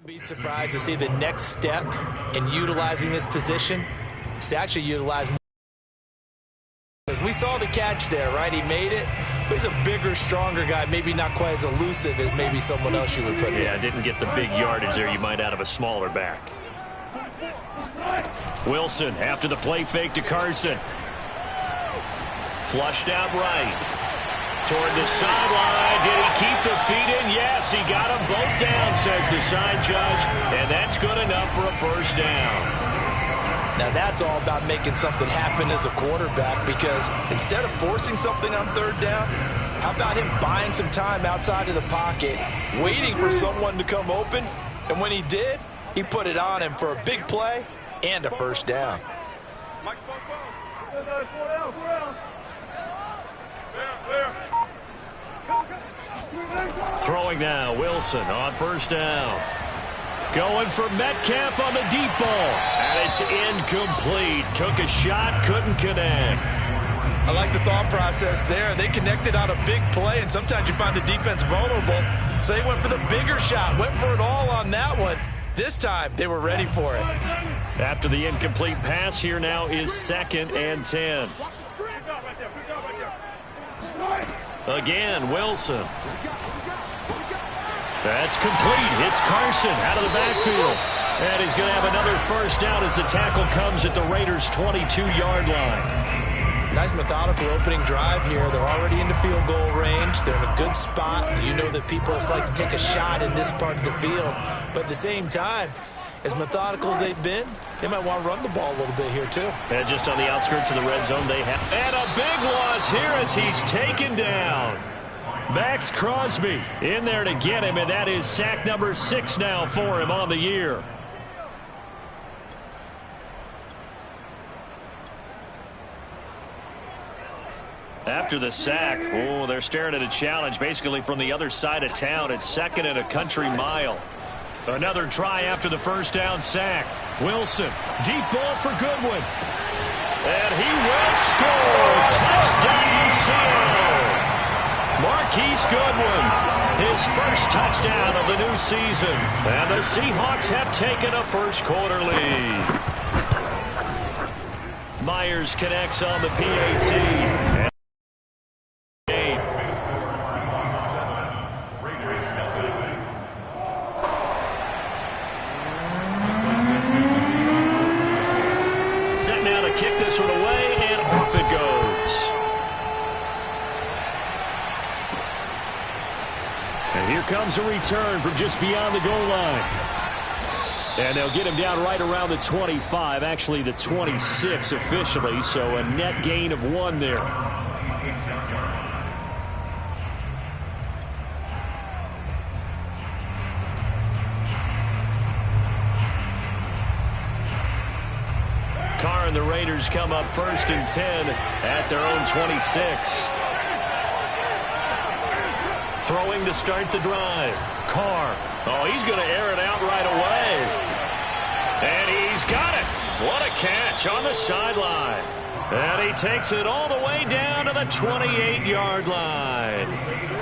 Be surprised to see the next step in utilizing this position is to actually utilize more. Because we saw the catch there, right? He made it, but he's a bigger, stronger guy, maybe not quite as elusive as maybe someone else you would put there. Yeah, didn't get the big yardage there you might out of a smaller back. Wilson after the play fake to Carson. Flushed out right. Toward the sideline. Did he keep the feet in? Yes, he got them both down, says the side judge. And that's good enough for a first down. Now that's all about making something happen as a quarterback, because instead of forcing something on third down, how about him buying some time outside of the pocket, waiting for someone to come open, and when he did, he put it on him for a big play and a first down. Throwing now, Wilson on first down. Going for Metcalf on the deep ball. And it's incomplete. Took a shot, couldn't connect. I like the thought process there. They connected on a big play, and sometimes you find the defense vulnerable. So they went for the bigger shot, went for it all on that one. This time, they were ready for it. After the incomplete pass, here now is 2nd and 10. Again, Wilson. That's complete. It's Carson out of the backfield. And he's going to have another first down as the tackle comes at the Raiders' 22-yard line. Nice methodical opening drive here. They're already into field goal range. They're in a good spot. You know that people like to take a shot in this part of the field. But at the same time, as methodical as they've been, they might want to run the ball a little bit here too. And just on the outskirts of the red zone, they have. And a big loss here as he's taken down. Max Crosby in there to get him, and that is sack number 6 now for him on the year. After the sack, oh, they're staring at a challenge basically from the other side of town. It's 2nd and a country mile. Another try after the first down sack. Wilson, deep ball for Goodwin. And he will score. Touchdown, Seattle. Marquise Goodwin, his first touchdown of the new season. And the Seahawks have taken a first-quarter lead. Myers connects on the PAT. Set now to kick this one away, and off it goes. And here comes a return from just beyond the goal line. And they'll get him down right around the 25, actually the 26 officially, so a net gain of 1 there. Carr and the Raiders come up 1st and 10 at their own 26. Throwing to start the drive. Carr. Oh, he's going to air it out right away. And he's got it. What a catch on the sideline. And he takes it all the way down to the 28-yard line.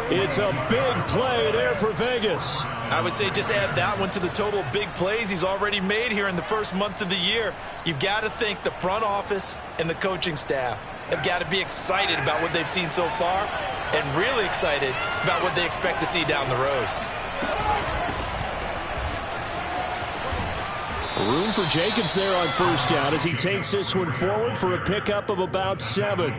It's a big play there for Vegas. I would say just add that one to the total big plays he's already made here in the first month of the year. You've got to think the front office and the coaching staff have got to be excited about what they've seen so far and really excited about what they expect to see down the road. Room for Jacobs there on first down as he takes this one forward for a pickup of about 7.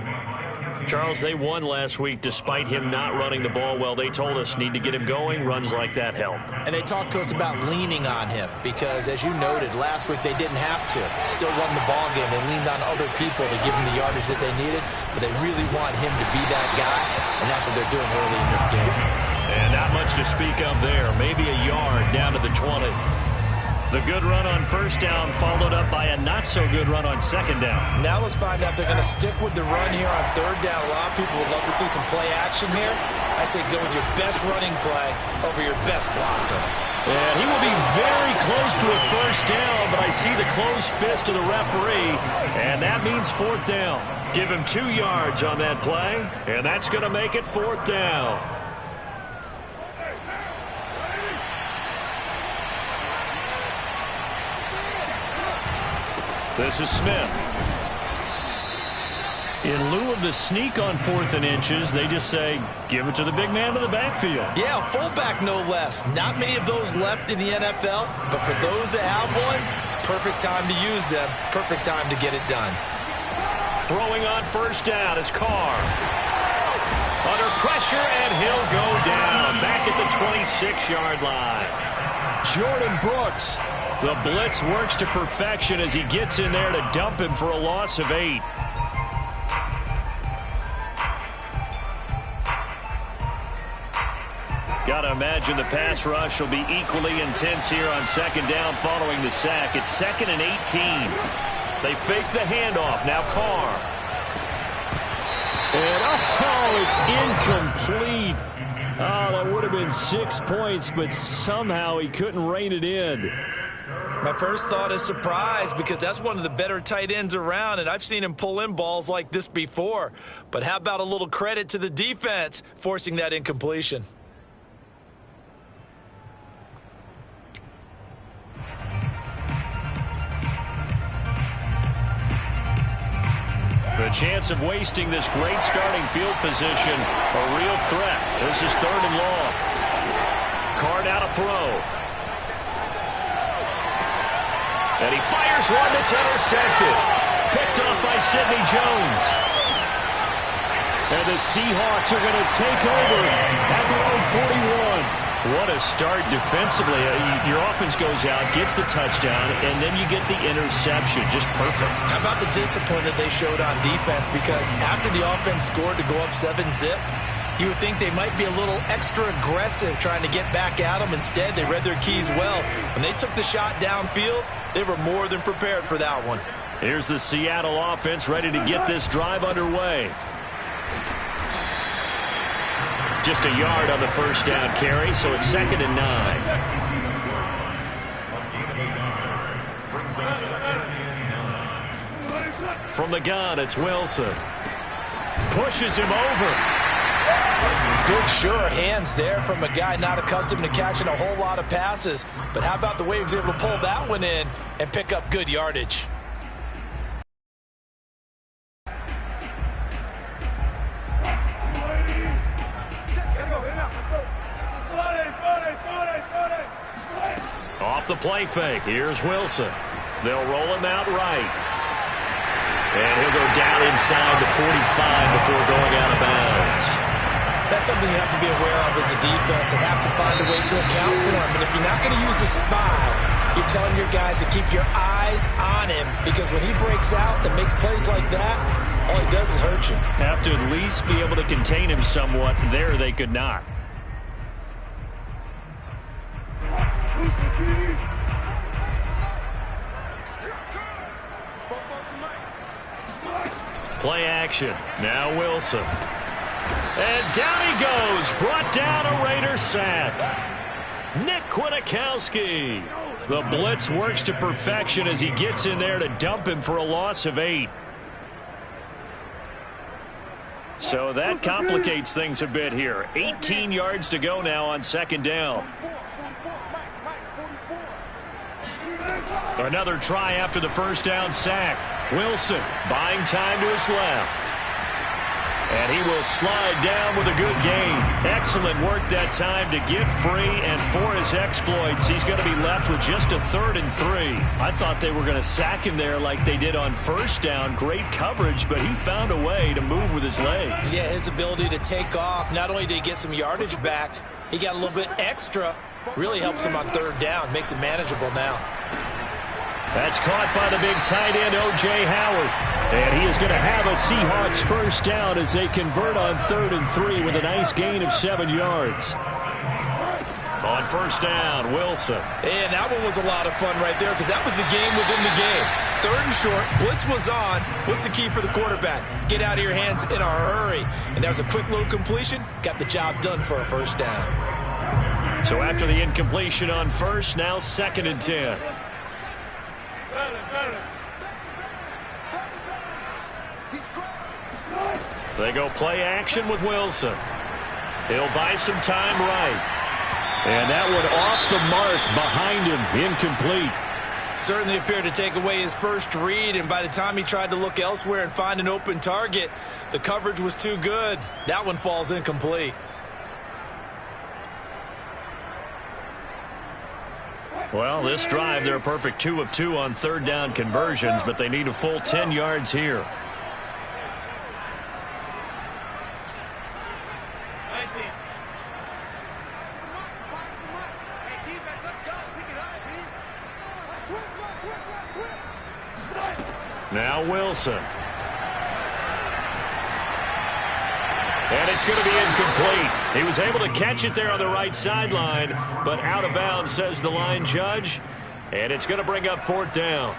Charles, they won last week despite him not running the ball well. They told us need to get him going. Runs like that help. And they talked to us about leaning on him because, as you noted, last week they didn't have to. Still won the ball game. They leaned on other people to give them the yardage that they needed, but they really want him to be that guy, and that's what they're doing early in this game. And not much to speak of there. Maybe a yard down to the 20. The good run on first down followed up by a not-so-good run on second down. Now let's find out if they're going to stick with the run here on third down. A lot of people would love to see some play action here. I say go with your best running play over your best blocker. And he will be very close to a first down, but I see the closed fist of the referee, and that means 4th down. Give him 2 yards on that play, and that's going to make it 4th down. This is Smith. In lieu of the sneak on 4th and inches, they just say, give it to the big man in the backfield. Yeah, fullback no less. Not many of those left in the NFL, but for those that have one, perfect time to use them. Perfect time to get it done. Throwing on 1st down is Carr. Under pressure, and he'll go down. Back at the 26-yard line. Jordan Brooks. The blitz works to perfection as he gets in there to dump him for a loss of 8. Got to imagine the pass rush will be equally intense here on 2nd down following the sack. It's 2nd and 18. They fake the handoff. Now Carr. And it's incomplete. Oh, that would have been 6 points, but somehow he couldn't rein it in. My first thought is surprise, because that's one of the better tight ends around, and I've seen him pull in balls like this before. But how about a little credit to the defense forcing that incompletion? The chance of wasting this great starting field position, a real threat. This is 3rd and long. Carr out to throw. And he fires one that's intercepted. Picked off by Sidney Jones. And the Seahawks are going to take over at their own 41. What a start defensively. Your offense goes out, gets the touchdown, and then you get the interception. Just perfect. How about the discipline that they showed on defense? Because after the offense scored to go up 7-zip, you would think they might be a little extra aggressive trying to get back at them. Instead, they read their keys well. When they took the shot downfield, they were more than prepared for that one. Here's the Seattle offense ready to get this drive underway. Just a yard on the 1st down carry, so it's 2nd and 9. From the gun, it's Wilson. Pushes him over. Good, sure hands there from a guy not accustomed to catching a whole lot of passes. But how about the way he was able to pull that one in and pick up good yardage? Off the play fake. Here's Wilson. They'll roll him out right. And he'll go down inside the 45 before going out of bounds. That's something you have to be aware of as a defense and have to find a way to account for him. And if you're not going to use a spy, you're telling your guys to keep your eyes on him, because when he breaks out and makes plays like that, all he does is hurt you. Have to at least be able to contain him somewhat. There they could not. Play action. Now Wilson. And down he goes. Brought down a Raider sack. Nick Kwiatkowski. The blitz works to perfection as he gets in there to dump him for a loss of 8. So that complicates things a bit here. 18 yards to go now on 2nd down. Another try after the 1st down sack. Wilson buying time to his left. And he will slide down with a good gain. Excellent work that time to get free, and for his exploits, he's going to be left with just a 3rd and 3. I thought they were going to sack him there like they did on 1st down. Great coverage, but he found a way to move with his legs. Yeah, his ability to take off, not only did he get some yardage back, he got a little bit extra. Really helps him on 3rd down, makes it manageable now. That's caught by the big tight end, O.J. Howard. And he is going to have a Seahawks 1st down as they convert on 3rd and 3 with a nice gain of 7 yards. On 1st down, Wilson. And that one was a lot of fun right there, because that was the game within the game. 3rd and short, blitz was on. What's the key for the quarterback? Get out of your hands in a hurry. And that was a quick little completion. Got the job done for a 1st down. So after the incompletion on 1st, now 2nd and 10. They go play action with Wilson. He'll buy some time right. And that one off the mark behind him, incomplete. Certainly appeared to take away his first read, and by the time he tried to look elsewhere and find an open target, the coverage was too good. That one falls incomplete. Well, this drive, they're a perfect 2 of 2 on third down conversions, but they need a full 10 yards here. Now Wilson. And it's going to be incomplete. He was able to catch it there on the right sideline, but out of bounds, says the line judge. And it's going to bring up fourth down.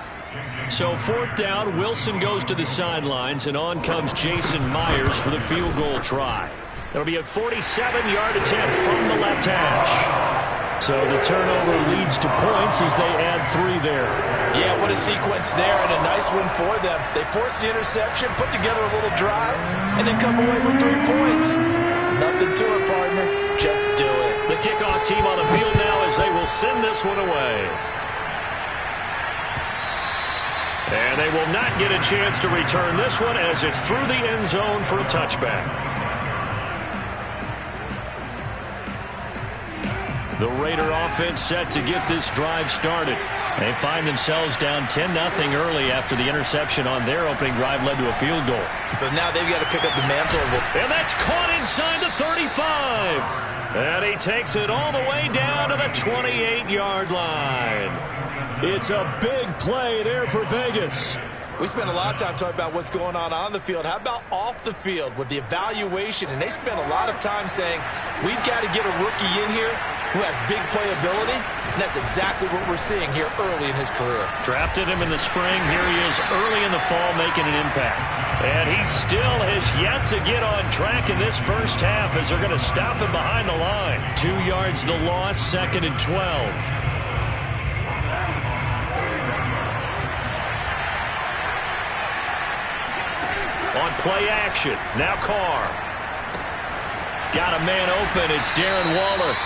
So fourth down, Wilson goes to the sidelines, and on comes Jason Myers for the field goal try. It'll be a 47-yard attempt from the left hash. So the turnover leads to points as they add 3 there. Yeah, what a sequence there, and a nice one for them. They force the interception, put together a little drive, and then come away with 3 points. Nothing to it, partner. Just do it. The kickoff team on the field now as they will send this one away. And they will not get a chance to return this one as it's through the end zone for a touchback. The Raider offense set to get this drive started. They find themselves down 10-0 early after the interception on their opening drive led to a field goal. So now they've got to pick up the mantle of it. And that's caught inside the 35. And he takes it all the way down to the 28-yard line. It's a big play there for Vegas. We spent a lot of time talking about what's going on the field. How about off the field with the evaluation? And they spent a lot of time saying, we've got to get a rookie in here who has big playability, and that's exactly what we're seeing here early in his career. Drafted him in the spring. Here he is early in the fall making an impact. And he still has yet to get on track in this first half as they're going to stop him behind the line. 2 yards the loss, 2nd and 12. On play action, now Carr. Got a man open, it's Darren Waller.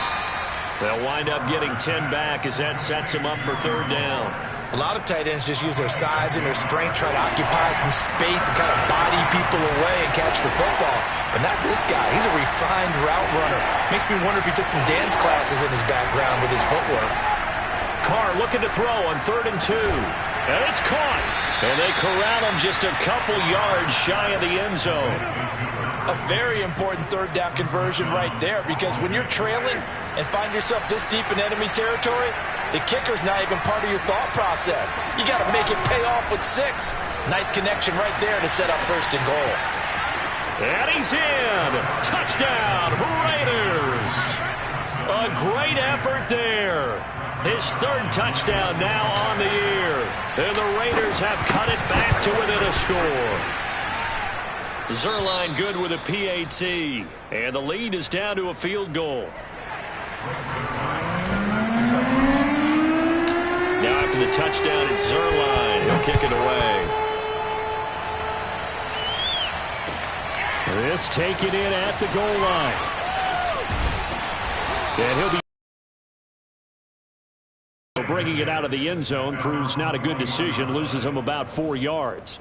They'll wind up getting 10 back as that sets him up for third down. A lot of tight ends just use their size and their strength, try to occupy some space and kind of body people away and catch the football. But not this guy. He's a refined route runner. Makes me wonder if he took some dance classes in his background with his footwork. Carr looking to throw on 3rd and 2. And it's caught. And they corral him just a couple yards shy of the end zone. A very important third down conversion right there, because when you're trailing and find yourself this deep in enemy territory, the kicker's not even part of your thought process. You got to make it pay off with 6. Nice connection right there to set up 1st and goal. And he's in. Touchdown, Raiders. A great effort there. His 3rd touchdown now on the year. And the Raiders have cut it back to within a score. Zerline good with a PAT. And the lead is down to a field goal. Now after the touchdown, it's Zerline. He'll kick it away. This taken in at the goal line. And he'll be bringing it out of the end zone. Proves not a good decision. Loses him about 4 yards.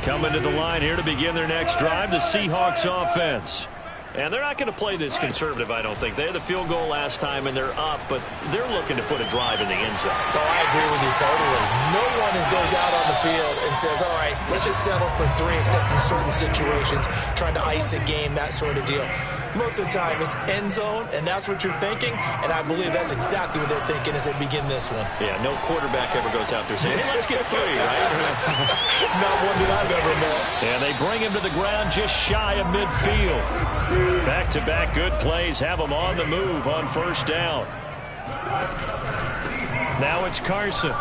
Coming to the line here to begin their next drive, the Seahawks offense. And they're not going to play this conservative, I don't think. They had the field goal last time, and they're up, but they're looking to put a drive in the end zone. Oh, I agree with you totally. No one goes out on the field and says, all right, let's just settle for 3, except in certain situations, trying to ice a game, that sort of deal. Most of the time, it's end zone, and that's what you're thinking, and I believe that's exactly what they're thinking as they begin this one. Yeah, no quarterback ever goes out there saying, hey, let's get 3, right? Not one that I've ever met. And they bring him to the ground just shy of midfield. Back-to-back good plays have them on the move on 1st down. Now it's Carson.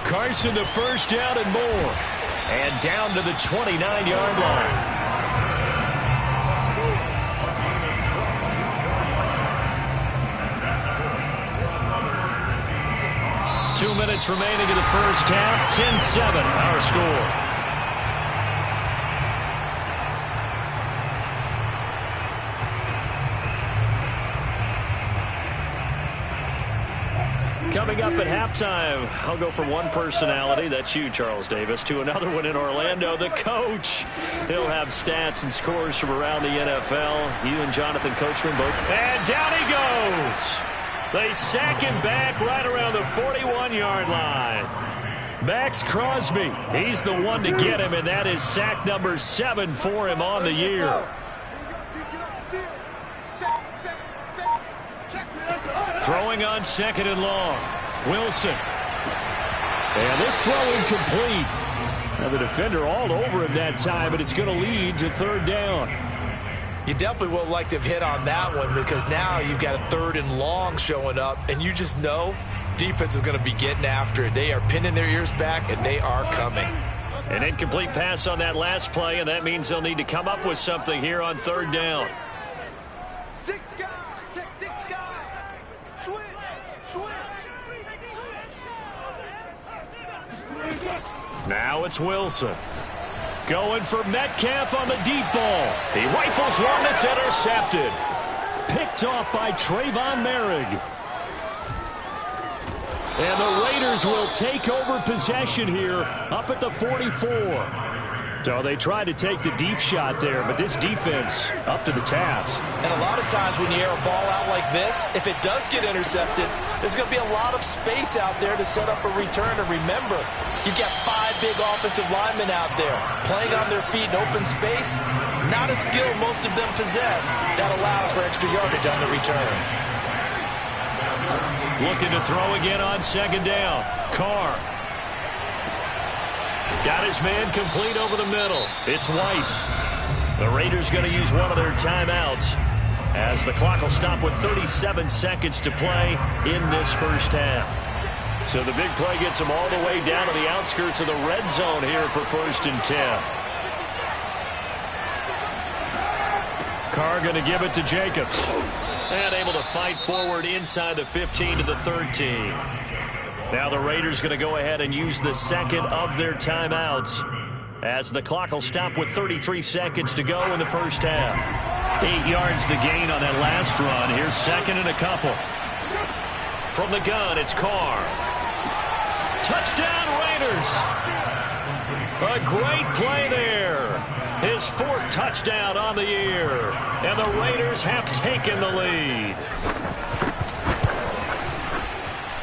Carson, the 1st down and more. And down to the 29-yard line. Two minutes remaining in the first half. 10-7, our score. Coming up at halftime, I'll go from one personality, that's you, Charles Davis, to another one in Orlando, the coach. He'll have stats and scores from around the NFL. You and Jonathan Coachman both. And down he goes. They sack him back right around the 41-yard line. Max Crosby, he's the one to get him, and that is sack number 7 for him on the year. Throwing on 2nd and long. Wilson. And this throw incomplete. Now the defender all over him that time, but it's going to lead to 3rd down. You definitely would like to have hit on that one because now you've got a 3rd and long showing up, and you just know defense is going to be getting after it. They are pinning their ears back, and they are coming. An incomplete pass on that last play, and that means they'll need to come up with something here on 3rd down. Now it's Wilson. Going for Metcalf on the deep ball. He rifles one that's intercepted. Picked off by Trayvon Merrick. And the Raiders will take over possession here up at the 44. So they tried to take the deep shot there, but this defense up to the task. And a lot of times when you air a ball out like this, if it does get intercepted, there's going to be a lot of space out there to set up a return. And remember, you've got 5 big offensive linemen out there playing on their feet in open space. Not a skill most of them possess that allows for extra yardage on the return. Looking to throw again on 2nd down. Carr. Got his man complete over the middle. It's Weiss. The Raiders going to use one of their timeouts as the clock will stop with 37 seconds to play in this first half. So the big play gets them all the way down to the outskirts of the red zone here for 1st and 10. Carr going to give it to Jacobs. And able to fight forward inside the 15 to the 13. Now the Raiders going to go ahead and use the 2nd of their timeouts as the clock will stop with 33 seconds to go in the first half. 8 yards the gain on that last run. Here's 2nd and a couple. From the gun, it's Carr. Touchdown Raiders. A great play there. His 4th touchdown on the year. And the Raiders have taken the lead.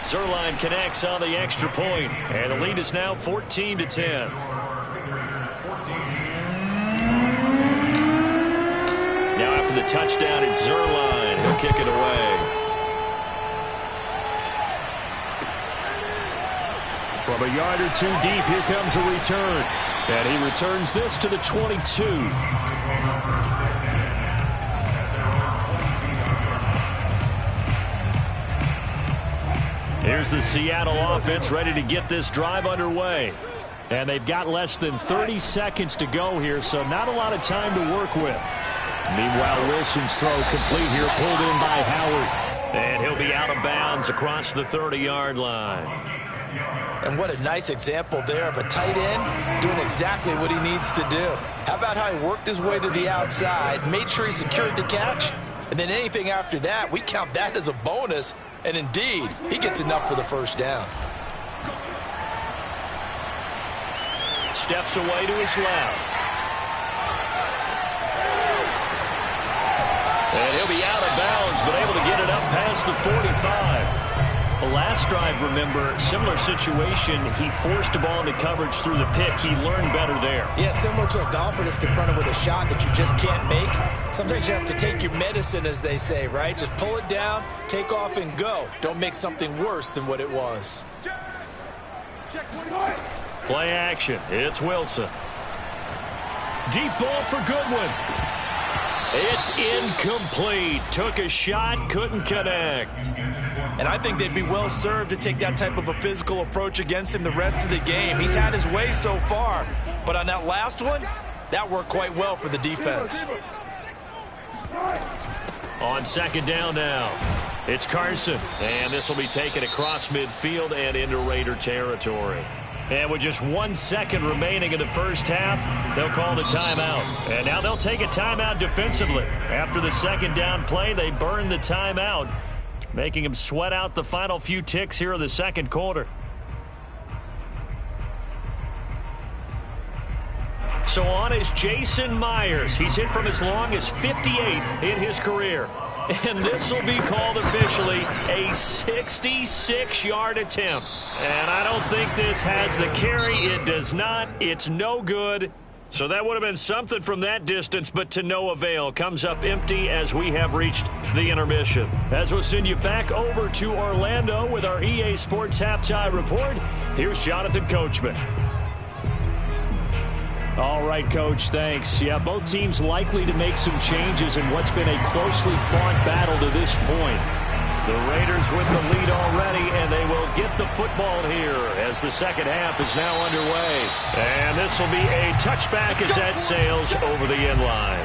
Zerline connects on the extra point, and the lead is now 14-10. Now after the touchdown, it's Zerline. He'll kick it away. From a yard or 2 deep, here comes a return. And he returns this to the 22. Here's the Seattle offense ready to get this drive underway. And they've got less than 30 seconds to go here, so not a lot of time to work with. Meanwhile, Wilson's throw complete here, pulled in by Howard. And he'll be out of bounds across the 30-yard line. And what a nice example there of a tight end doing exactly what he needs to do. How about how he worked his way to the outside, made sure he secured the catch, and then anything after that, we count that as a bonus. And indeed, he gets enough for the first down. Steps away to his left. And he'll be out of bounds, but able to get it up past the 45. The last drive, remember, similar situation. He forced a ball into coverage through the pick. He learned better there. Yeah, similar to a golfer that's confronted with a shot that you just can't make. Sometimes you have to take your medicine, as they say, right? Just pull it down, take off, and go. Don't make something worse than what it was. Play action. It's Wilson. Deep ball for Goodwin. It's incomplete. Took a shot, couldn't connect. And I think they'd be well served to take that type of a physical approach against him the rest of the game. He's had his way so far, but on that last one, that worked quite well for the defense. On 2nd down now, it's Carson, and this will be taken across midfield and into Raider territory. And with just 1 second remaining in the first half, they'll call the timeout. And now they'll take a timeout defensively. After the 2nd down play, they burn the timeout. making him sweat out the final few ticks here in the second quarter. So on is Jason Myers. He's hit from as long as 58 in his career. And this will be called officially a 66-yard attempt. And I don't think this has the carry. It does not. It's no good. So that would have been something from that distance, but to no avail. Comes up empty as we have reached the intermission. As we'll send you back over to Orlando with our EA Sports Halftime Report, here's Jonathan Coachman. All right, Coach, thanks. Yeah, both teams likely to make some changes in what's been a closely fought battle to this point. The Raiders with the lead already, and they will get the football here as the second half is now underway. And this will be a touchback as that sails over the end line.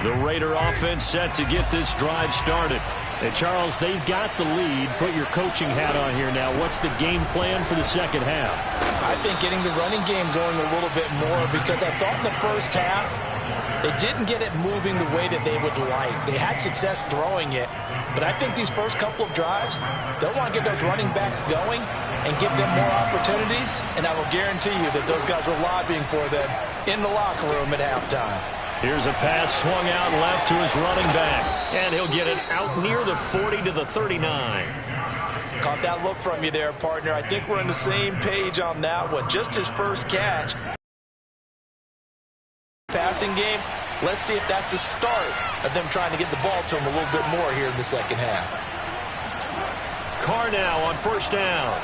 The Raider offense set to get this drive started. And Charles, they've got the lead. Put your coaching hat on here now. What's the game plan for the second half? I think getting the running game going a little bit more, because I thought in the first half they didn't get it moving the way that they would like. They had success throwing it, but I think these first couple of drives, they'll want to get those running backs going and give them more opportunities, and I will guarantee you that those guys were lobbying for them in the locker room at halftime. Here's a pass swung out left to his running back. And he'll get it out near the 40 to the 39. Caught that look from you there, partner. I think we're on the same page on that one. Just his first catch. Passing game, let's see if that's the start of them trying to get the ball to him a little bit more here in the second half. Carr now on first down.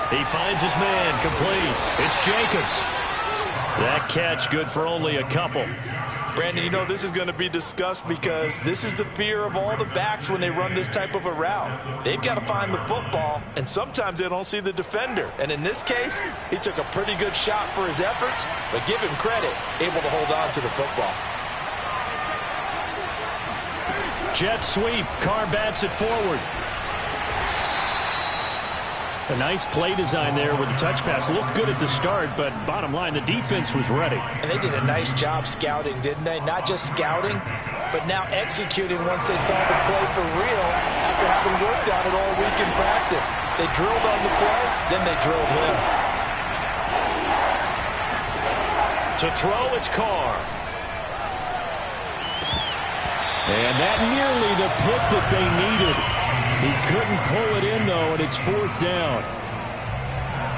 He finds his man complete. It's Jacobs. That catch good for only a couple. Brandon, you know this is going to be discussed because this is the fear of all the backs when they run this type of a route. They've got to find the football, and sometimes they don't see the defender. And in this case, he took a pretty good shot for his efforts, but give him credit, able to hold on to the football. Jet sweep. Carr bats it forward. A nice play design there with the touch pass. Looked good at the start, but bottom line, the defense was ready. And they did a nice job scouting, didn't they? Not just scouting, but now executing once they saw the play for real after having worked on it all week in practice. They drilled on the play, then they drilled him. To throw, it's Carr. And that nearly the pick that they needed. He couldn't pull it in, though, and it's fourth down.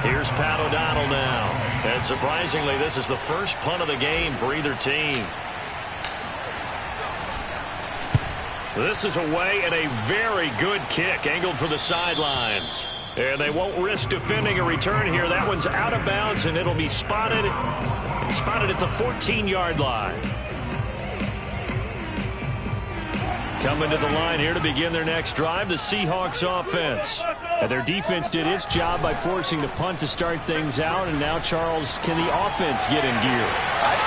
Here's Pat O'Donnell now. And surprisingly, this is the first punt of the game for either team. This is away and a very good kick, angled for the sidelines. And they won't risk defending a return here. That one's out of bounds, and it'll be spotted at the 14-yard line. Coming to the line here to begin their next drive, the Seahawks offense. And their defense did its job by forcing the punt to start things out. And now, Charles, can the offense get in gear?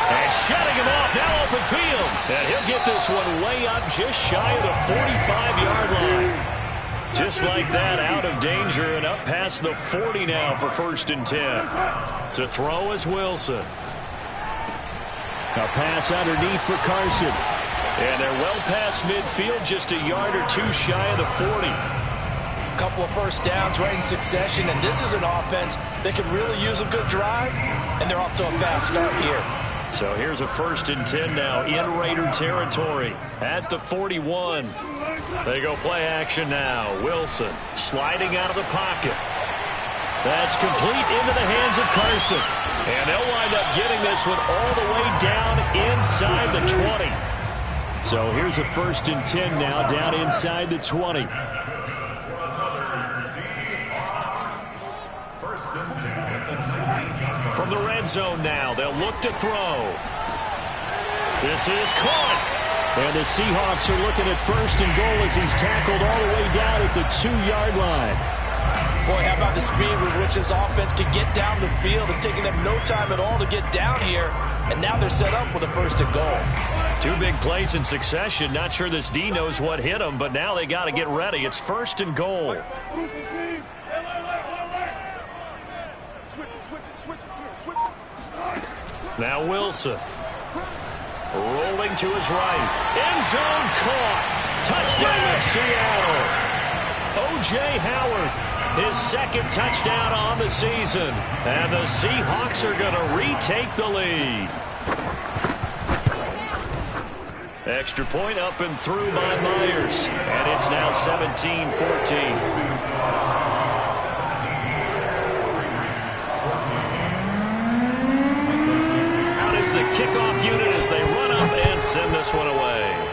And shutting him off, now open field. And he'll get this one way up just shy of the 45-yard line. Just like that, out of danger and up past the 40 now for 1st and 10. To throw is Wilson. A pass underneath for Carson. And they're well past midfield, just a yard or two shy of the 40. A couple of first downs right in succession, and this is an offense that could really use a good drive, and they're off to a fast start here. So here's a 1st and 10 now in Raider territory at the 41. They go play action now. Wilson sliding out of the pocket. That's complete into the hands of Carson. And they'll wind up getting this one all the way down inside the 20. So here's a 1st and 10 now down inside the 20. From the red zone now, they'll look to throw. This is caught. And the Seahawks are looking at 1st and goal as he's tackled all the way down at the 2-yard line. Boy, how about the speed with which this offense can get down the field? It's taking them no time at all to get down here. And now they're set up with a 1st and goal. 2 big plays in succession. Not sure this D knows what hit them, but now they got to get ready. It's 1st and goal. Now Wilson. Rolling to his right. End zone caught. Touchdown Seattle. O.J. Howard, his second touchdown on the season. And the Seahawks are going to retake the lead. Extra point up and through by Myers. And it's now 17-14. Out is the kickoff unit as they run up and send this one away.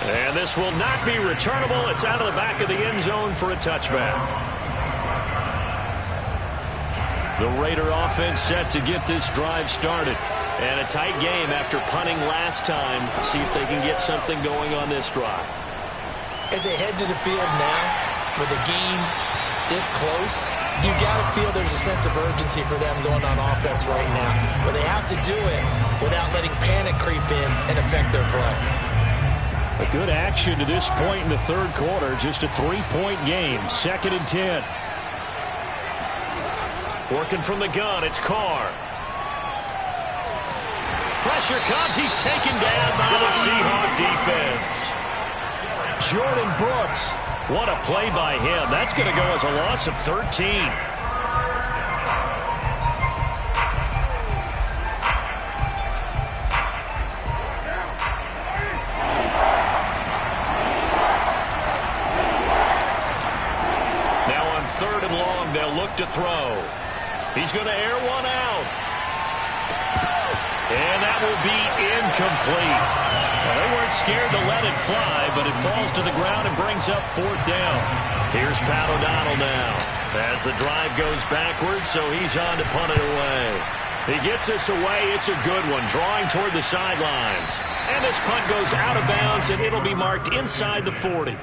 And this will not be returnable. It's out of the back of the end zone for a touchback. The Raider offense set to get this drive started. And a tight game after punting last time. See if they can get something going on this drive. As they head to the field now, with the game this close, you've got to feel there's a sense of urgency for them going on offense right now. But they have to do it without letting panic creep in and affect their play. A good action to this point in the third quarter. Just a 3-point game. 2nd and 10. Working from the gun, it's Carr. Pressure comes. He's taken down by the Seahawk defense. Jordan Brooks. What a play by him. That's going to go as a loss of 13. Now on 3rd and long, they'll look to throw. He's going to air one out. And that will be incomplete. Well, they weren't scared to let it fly, but it falls to the ground and brings up 4th down. Here's Pat O'Donnell now. As the drive goes backwards, so he's on to punt it away. He gets this away. It's a good one, drawing toward the sidelines. And this punt goes out of bounds, and it'll be marked inside the 40.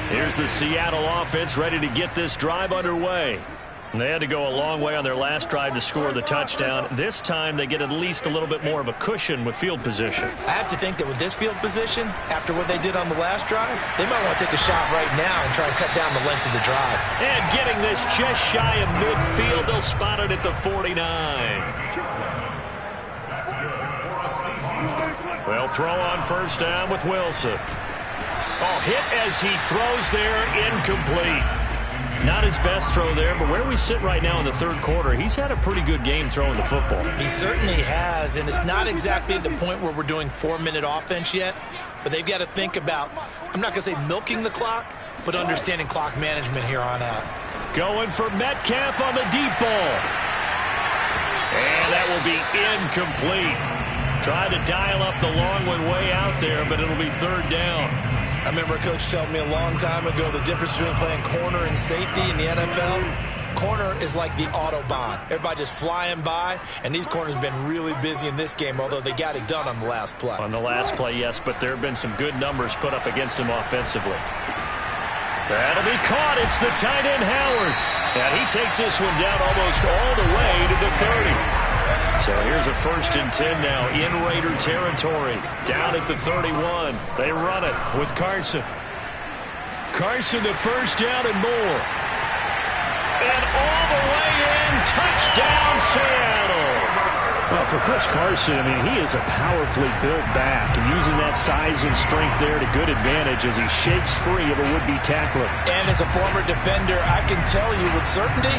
Here's the Seattle offense ready to get this drive underway. They had to go a long way on their last drive to score the touchdown. This time they get at least a little bit more of a cushion with field position. I have to think that with this field position, after what they did on the last drive, they might want to take a shot right now and try and cut down the length of the drive. And getting this just shy of midfield, they'll spot it at the 49. They'll throw on 1st down with Wilson. Oh, hit as he throws there, incomplete. Not his best throw there, but where we sit right now in the 3rd quarter, he's had a pretty good game throwing the football. He certainly has, and it's not exactly at the point where we're doing 4-minute offense yet, but they've got to think about, I'm not going to say milking the clock, but understanding clock management here on out. Going for Metcalf on the deep ball. And that will be incomplete. Tried to dial up the long one way out there, but it'll be 3rd down. I remember a coach telling me a long time ago the difference between playing corner and safety in the NFL. Corner is like the Autobahn. Everybody just flying by, and these corners have been really busy in this game, although they got it done on the last play. On the last play, yes, but there have been some good numbers put up against them offensively. That'll be caught. It's the tight end, Howard. And he takes this one down almost all the way to the 30. So here's a 1st and 10 now in Raider territory. Down at the 31. They run it with Carson. Carson, the 1st down and more. And all the way in. Touchdown, Seattle. Well, for Chris Carson, I mean, he is a powerfully built back. And using that size and strength there to good advantage as he shakes free of a would-be tackler. And as a former defender, I can tell you with certainty,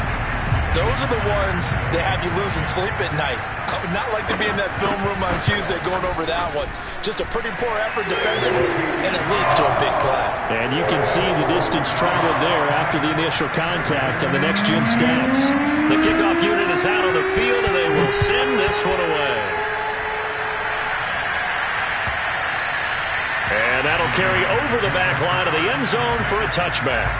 those are the ones that have you losing sleep at night. I would not like to be in that film room on Tuesday going over that one. Just a pretty poor effort defensively, and it leads to a big play. And you can see the distance traveled there after the initial contact on the next-gen stats. The kickoff unit is out on the field, and they will send this one away. And that'll carry over the back line of the end zone for a touchback.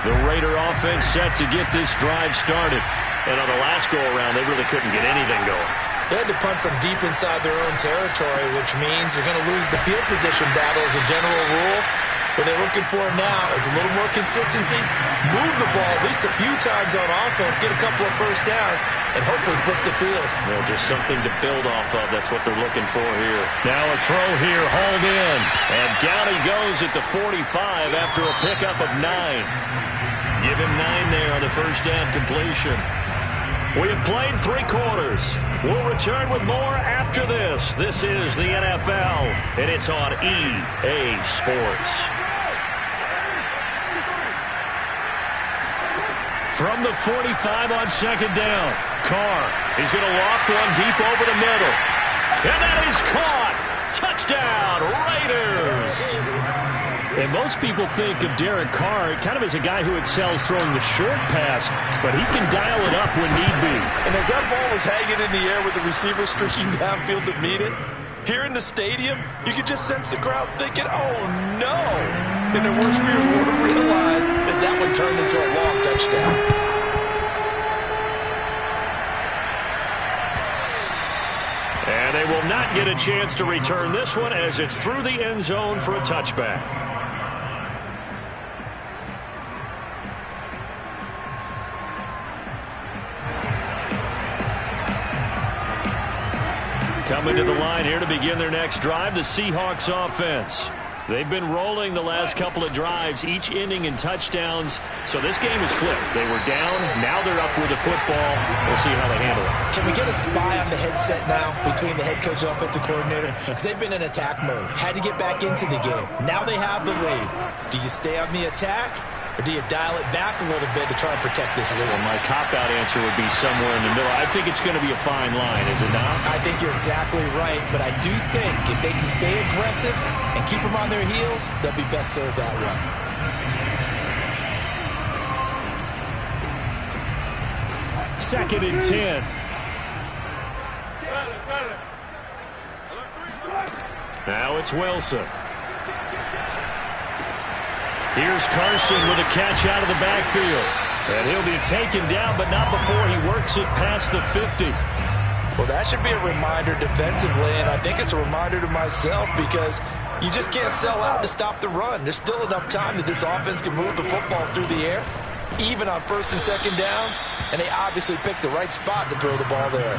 The Raider offense set to get this drive started. And on the last go-around, they really couldn't get anything going. They had to punt from deep inside their own territory, which means you're going to lose the field position battle as a general rule. What they're looking for now is a little more consistency, move the ball at least a few times on offense, get a couple of first downs, and hopefully flip the field. Well, just something to build off of. That's what they're looking for here. Now a throw here, hauled in. And down he goes at the 45 after a pickup of 9. Give him 9 there on the first down completion. We have played 3 quarters. We'll return with more after this. This is the NFL, and it's on EA Sports. From the 45 on second down, Carr is going to loft one deep over the middle. And that is caught. Touchdown, Raiders. And most people think of Derek Carr kind of as a guy who excels throwing the short pass, but he can dial it up when need be. And as that ball was hanging in the air with the receiver streaking downfield to meet it, here in the stadium, you could just sense the crowd thinking, oh, no. And their worst fears were to realize as that one turned into a long touchdown. And they will not get a chance to return this one as it's through the end zone for a touchback. Coming to the line here to begin their next drive, the Seahawks offense. They've been rolling the last couple of drives, each ending in touchdowns. So this game is flipped. They were down. Now they're up with the football. We'll see how they handle it. Can we get a spy on the headset now between the head coach and offensive coordinator? Because they've been in attack mode. Had to get back into the game. Now they have the lead. Do you stay on the attack? Or do you dial it back a little bit to try and protect this lead? Well, my cop-out answer would be somewhere in the middle. I think it's going to be a fine line, is it not? I think you're exactly right, but I do think if they can stay aggressive and keep them on their heels, they'll be best served that way. Second and 10. Now it's Wilson. Here's Carson with a catch out of the backfield. And he'll be taken down, but not before he works it past the 50. Well, that should be a reminder defensively, and I think it's a reminder to myself because you just can't sell out to stop the run. There's still enough time that this offense can move the football through the air, even on first and second downs, and they obviously picked the right spot to throw the ball there.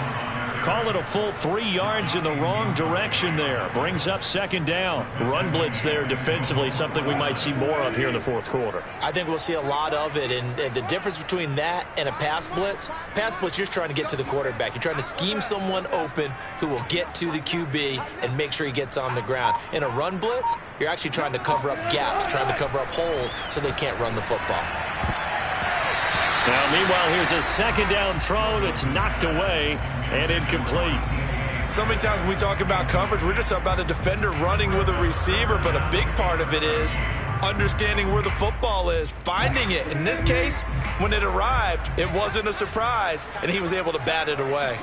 Call it a full 3 yards in the wrong direction there. Brings up second down. Run blitz there defensively, something we might see more of here in the fourth quarter. I think we'll see a lot of it, and the difference between that and a pass blitz, you're just trying to get to the quarterback. You're trying to scheme someone open who will get to the QB and make sure he gets on the ground. In a run blitz, you're actually trying to cover up gaps, trying to cover up holes so they can't run the football. Now, meanwhile, here's a second down throw that's knocked away and incomplete. So many times when we talk about coverage, we're just about a defender running with a receiver, but a big part of it is understanding where the football is, finding it. In this case, when it arrived, it wasn't a surprise, and he was able to bat it away.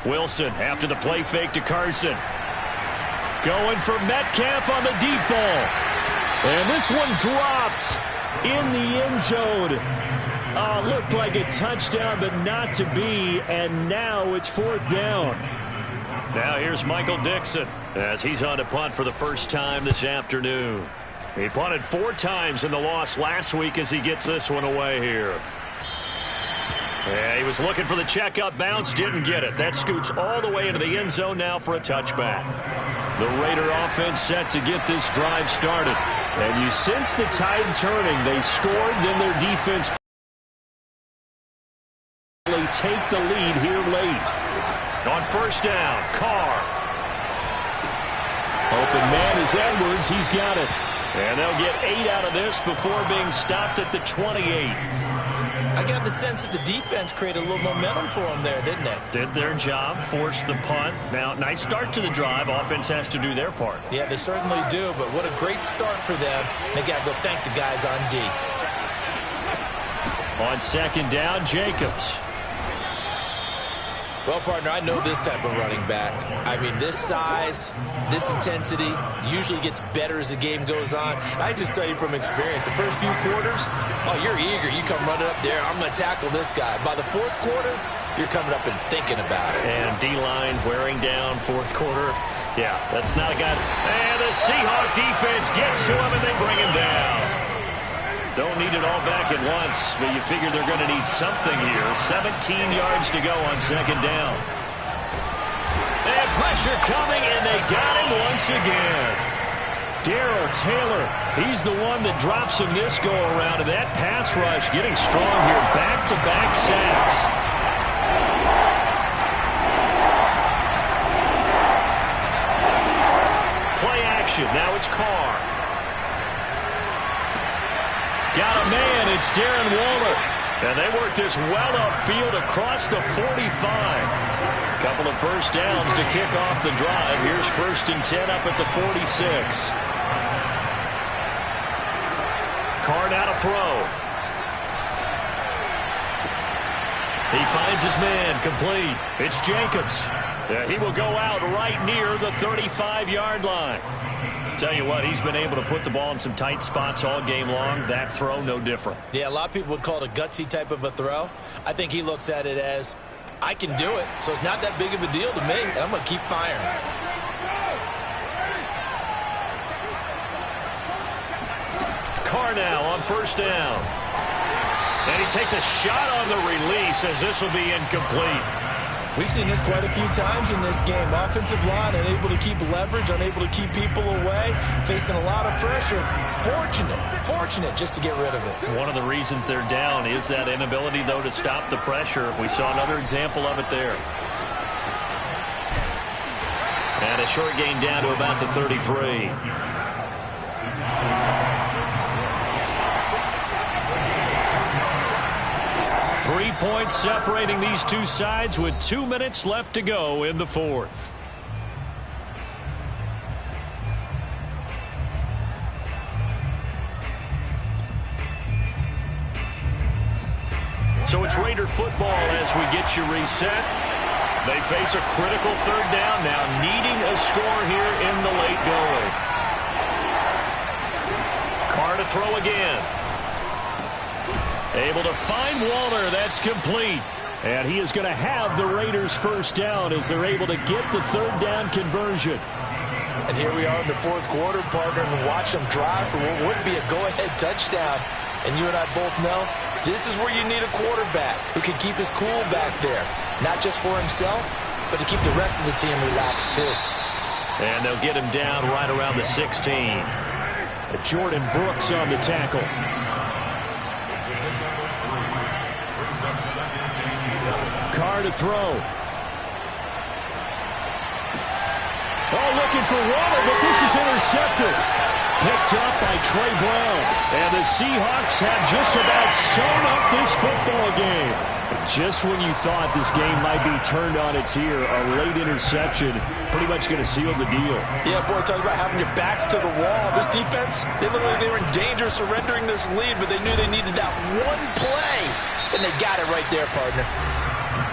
Wilson after the play fake to Carson. Going for Metcalf on the deep ball. And this one dropped in the end zone. Oh, looked like a touchdown, but not to be, and now it's fourth down. Now here's Michael Dixon as he's on to punt for the first time this afternoon. He punted 4 times in the loss last week as he gets this one away here. Yeah, he was looking for the checkup bounce, didn't get it. That scoots all the way into the end zone now for a touchback. The Raider offense set to get this drive started. And you sense the tide turning. They scored, then their defense take the lead here late. On first down, Carr. Open man is Edwards. He's got it. And they'll get 8 out of this before being stopped at the 28. I got the sense that the defense created a little momentum for them there, didn't they? Did their job, forced the punt. Now, nice start to the drive. Offense has to do their part. Yeah, they certainly do, but what a great start for them. They got to go thank the guys on D. On second down, Jacobs. Well, partner, I know this type of running back. I mean, this size, this intensity usually gets better as the game goes on. I just tell you from experience, the first few quarters, oh, you're eager. You come running up there, I'm going to tackle this guy. By the fourth quarter, you're coming up and thinking about it. And D-line wearing down fourth quarter. Yeah, that's not a guy. And the Seahawks defense gets to to him, and they bring him down. Don't need it all back at once, but you figure they're going to need something here. 17 yards to go on second down. And pressure coming, and they got him once again. Darrell Taylor, he's the one that drops him this go-around, and that pass rush getting strong here. Back-to-back sacks. Play action. Now it's Carr. Got a man. It's Darren Waller. And they work this well upfield across the 45. Couple of first downs to kick off the drive. Here's 1st and 10 up at the 46. Carr now to throw. He finds his man, complete. It's Jacobs. He will go out right near the 35-yard line. Tell you what, he's been able to put the ball in some tight spots all game long. That throw, no different. Yeah, a lot of people would call it a gutsy type of a throw. I think he looks at it as, I can do it, so it's not that big of a deal to me, and I'm going to keep firing. Carr now on 1st down. And he takes a shot on the release as this will be incomplete. We've seen this quite a few times in this game. Offensive line unable to keep leverage, unable to keep people away, facing a lot of pressure. Fortunate just to get rid of it. One of the reasons they're down is that inability, though, to stop the pressure. We saw another example of it there. And a short gain down to about the 33. 3 points separating these two sides with 2 minutes left to go in the fourth. So it's Raider football as we get you reset. They face a critical 3rd down now, needing a score here in the late going. Carr to throw again. Able to find Waller. That's complete. And he is going to have the Raiders' 1st down as they're able to get the 3rd down conversion. And here we are in the 4th quarter, partner, and watch them drive for what would be a go-ahead touchdown. And you and I both know this is where you need a quarterback who can keep his cool back there. Not just for himself, but to keep the rest of the team relaxed too. And they'll get him down right around the 16. Jordan Brooks on the tackle. Carr to throw. Oh, looking for Waller, but this is intercepted. Picked up by Trey Brown. And the Seahawks have just about sewn up this football game. Just when you thought this game might be turned on its ear, a late interception pretty much going to seal the deal. Yeah, boy, talk about having your backs to the wall. This defense, they were in danger of surrendering this lead, but they knew they needed that one play, and they got it right there, partner.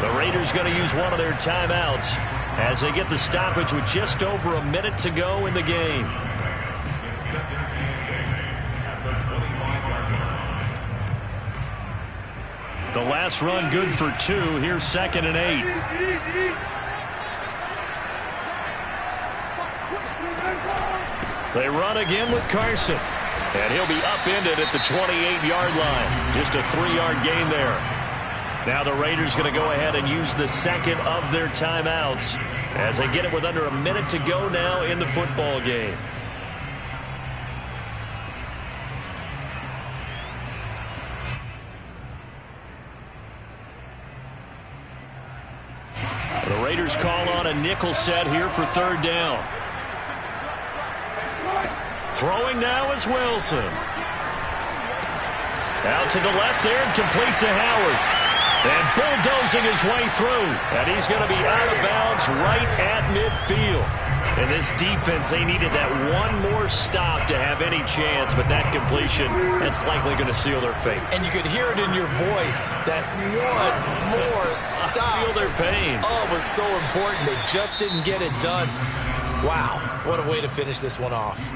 The Raiders going to use one of their timeouts as they get the stoppage with just over a minute to go in the game. The last run good for 2. Here's 2nd and 8. They run again with Carson. And he'll be upended at the 28-yard line. Just a 3-yard gain there. Now the Raiders going to go ahead and use the 2nd of their timeouts as they get it with under a minute to go now in the football game. The Raiders call on a nickel set here for 3rd down. Throwing now is Wilson. Out to the left there and complete to Howard. And bulldozing his way through. And he's going to be out of bounds right at midfield. And this defense, they needed that one more stop to have any chance. But that completion, that's likely going to seal their fate. And you could hear it in your voice, that one more stop. I feel their pain. Oh, it was so important. They just didn't get it done. Wow, what a way to finish this one off.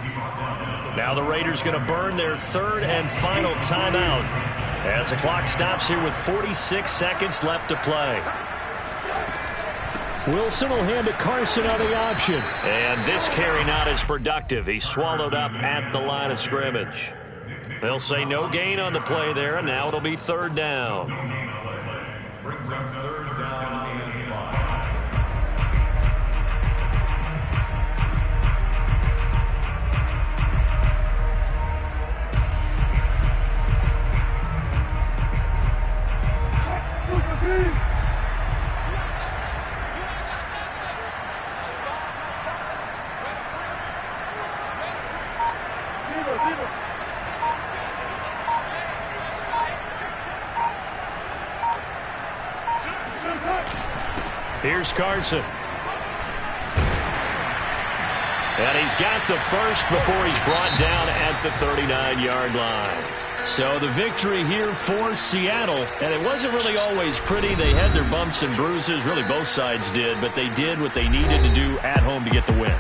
Now the Raiders going to burn their 3rd and final timeout as the clock stops here with 46 seconds left to play. Wilson will hand to Carson on the option. And this carry not as productive. He swallowed up at the line of scrimmage. They'll say no gain on the play there, and now it'll be third down. Brings up third down and 5. Here's Carson. And he's got the first before he's brought down at the 39-yard line. So the victory here for Seattle. And it wasn't really always pretty. They had their bumps and bruises. Really both sides did. But they did what they needed to do at home to get the win.